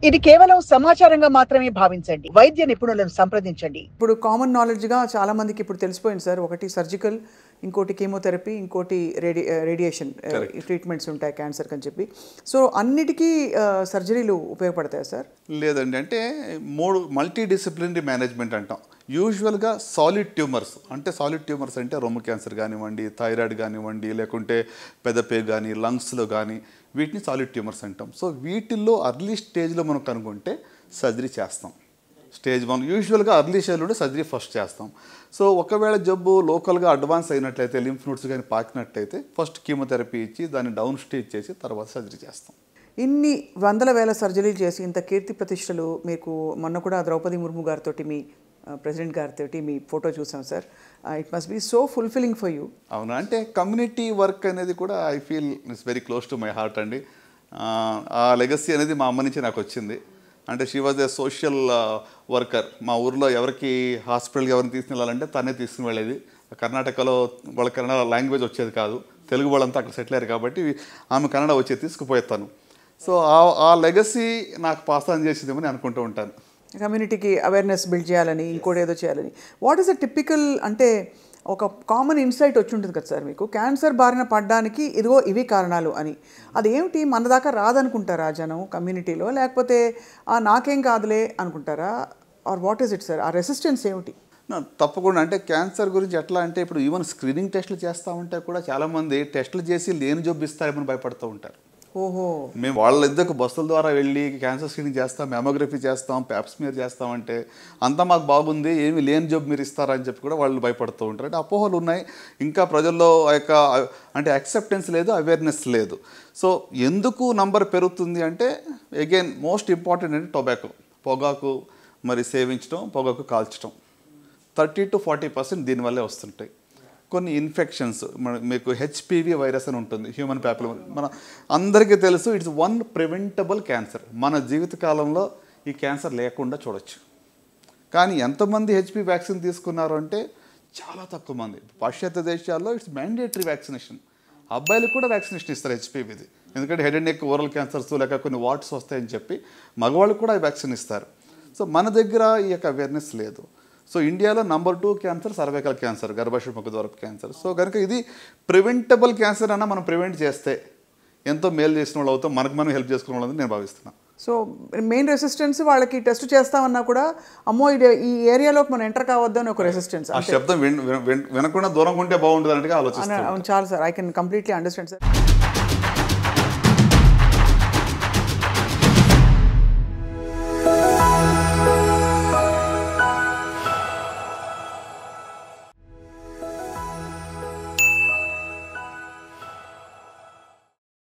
ఇది కేవలం సమాచారంగా మాత్రమే భావించండి. వైద్య నిపుణులను సంప్రదించండి. ఇప్పుడు కామన్ నాలెడ్జ్గా చాలా మందికి ఇప్పుడు తెలిసిపోయింది సార్. ఒకటి సర్జికల్, ఇంకోటి కీమోథెరపీ, ఇంకోటి రేడియేషన్ ట్రీట్మెంట్స్ ఉంటాయి క్యాన్సర్కి అని చెప్పి. సో అన్నిటికీ సర్జరీలు ఉపయోగపడతాయి సార్? లేదండి, అంటే మల్టీ డిసిప్లినరీ మేనేజ్మెంట్ అంటాం. యూజువల్గా సాలిడ్ ట్యూమర్స్ అంటే రొమ్ము క్యాన్సర్ కానివ్వండి, థైరాయిడ్ కానివ్వండి, లేకుంటే పెదపే కానీ, లంగ్స్లో కానీ, వీటిని సాలిడ్ ట్యూమర్స్ అంటాం. సో వీటిల్లో అర్లీ స్టేజ్లో మనం కనుక్కుంటే సర్జరీ చేస్తాం. స్టేజ్ 1 యూజువల్గా అర్లీ స్టేజ్లో సర్జరీ ఫస్ట్ చేస్తాం. సో ఒకవేళ జబ్బు లోకల్గా అడ్వాన్స్ అయినట్లయితే, లింఫ్ నోడ్స్ కానీ పాకినట్లయితే ఫస్ట్ కీమోథెరపీ ఇచ్చి దాన్ని డౌన్ స్టేజ్ చేసి తర్వాత సర్జరీ చేస్తాం. ఇన్ని వందల వేల సర్జరీలు చేసి ఇంత కీర్తి ప్రతిష్టలు మీకు మొన్న కూడా ద్రౌపది ముర్ము గారితో, మీ ప్రెసిడెంట్ గారితో మీ ఫోటో చూసాం sir. It must be so fulfilling for you. అవునా, అంటే కమ్యూనిటీ వర్క్ అనేది కూడా I feel it's very close to my heart అండి. ఆ లెగసీ అనేది మా అమ్మ నుంచి నాకు వచ్చింది. అంటే she was a social worker. మా ఊర్లో ఎవరికి హాస్పిటల్కి ఎవరిని తీసుకుని వెళ్ళాలంటే తనే తీసుకుని వెళ్ళేది. కర్ణాటకలో వాళ్ళ కన్నడ లాంగ్వేజ్ వచ్చేది కాదు, తెలుగు వాళ్ళంతా అక్కడ సెటిల్ అయ్యారు కాబట్టి ఆమె కన్నడ వచ్చేది తీసుకుపోయేస్తాను. సో ఆ లెగసీ నాకు పాస్ ఆన్ చేసిందేమని అనుకుంటూ ఉంటాను. కమ్యూనిటీకి అవేర్నెస్ బిల్డ్ చేయాలని, ఇంకోటి ఏదో చేయాలని. వాట్ ఈస్ ద టిపికల్, అంటే ఒక కామన్ ఇన్సైట్ వచ్చి ఉంటుంది కదా సార్ మీకు, క్యాన్సర్ బారిన పడడానికి ఇదిగో ఇవి కారణాలు అని. అదేమిటి, మన దాకా రాదనుకుంటారా జనం కమ్యూనిటీలో, లేకపోతే నాకేం కాదులే అనుకుంటారా, or what is it sir? ఆ రెసిస్టెన్స్ ఏమిటి? తప్పకుండా, అంటే క్యాన్సర్ గురించి ఎట్లా అంటే ఇప్పుడు ఈవెన్ స్క్రీనింగ్ టెస్టులు చేస్తూ ఉంటే కూడా చాలామంది టెస్టులు చేసి లేని జబ్బు ఇస్తారేమని భయపడుతూ ఉంటారు. ఓహో, మేము వాళ్ళిద్దరికి బస్సుల ద్వారా వెళ్ళి క్యాన్సర్ స్క్రీనింగ్ చేస్తాం, మెమోగ్రఫీ చేస్తాం, ప్యాప్స్మియర్ చేస్తామంటే అంతా మాకు బాగుంది, ఏమి లేని జబ్బు మీరు ఇస్తారని చెప్పి కూడా వాళ్ళు భయపడుతూ ఉంటారు. అంటే అపోహలు ఉన్నాయి, ఇంకా ప్రజల్లో యొక్క అంటే యాక్సెప్టెన్స్ లేదు, అవేర్నెస్ లేదు. సో ఎందుకు నంబర్ పెరుగుతుంది అంటే అగైన్ మోస్ట్ ఇంపార్టెంట్ అంటే టొబాకో, పొగాకు మరి సేవించడం, పొగాకు కాల్చడం 30 to 40% దీనివల్లే వస్తుంటాయి. కొన్ని ఇన్ఫెక్షన్స్, మీకు హెచ్పివి వైరస్ అని ఉంటుంది, హ్యూమన్ ప్యాపిలోమా, మన అందరికీ తెలుసు. It's one preventable cancer. మన జీవితకాలంలో ఈ క్యాన్సర్ లేకుండా చూడొచ్చు. కానీ ఎంతమంది హెచ్పి వ్యాక్సిన్ తీసుకున్నారు అంటే చాలా తక్కువ మంది. పాశ్చాత్య దేశాల్లో ఇట్స్ మ్యాండేటరీ వ్యాక్సినేషన్. అబ్బాయిలకు కూడా వ్యాక్సినేషన్ ఇస్తారు హెచ్పివిది, ఎందుకంటే head and neck, oral cancers, లేక కొన్ని వాట్స్ వస్తాయని చెప్పి మగవాళ్ళకు కూడా వ్యాక్సిన్ ఇస్తారు. సో మన దగ్గర ఈ యొక్క అవేర్నెస్ లేదు. సో ఇండియాలో నంబర్ 2 క్యాన్సర్ సర్వైకల్ క్యాన్సర్, గర్భాశయ ముఖద్వారపు క్యాన్సర్. సో కనుక ఇది ప్రివెంటబుల్ క్యాన్సర్ అన్న మనం ప్రివెంట్ చేస్తే ఎంతో మేలు చేసిన వాళ్ళు అవుతాం, మనకు మనం హెల్ప్ చేసుకున్న వాళ్ళని నేను భావిస్తున్నాను. సో మెయిన్ రెసిస్టెన్స్ వాళ్ళకి టెస్ట్ చేస్తామన్నా కూడా అమ్మో ఇది ఈ ఏరియాలోకి మనం ఎంటర్ కావద్దు అని ఒక రెసిస్టెన్స్. ఆ శబ్దం వినకుండా దూరంగా ఉంటే బాగుంటుంది అంటే ఆలోచిస్తాను. చాలా sir, I can completely understand sir.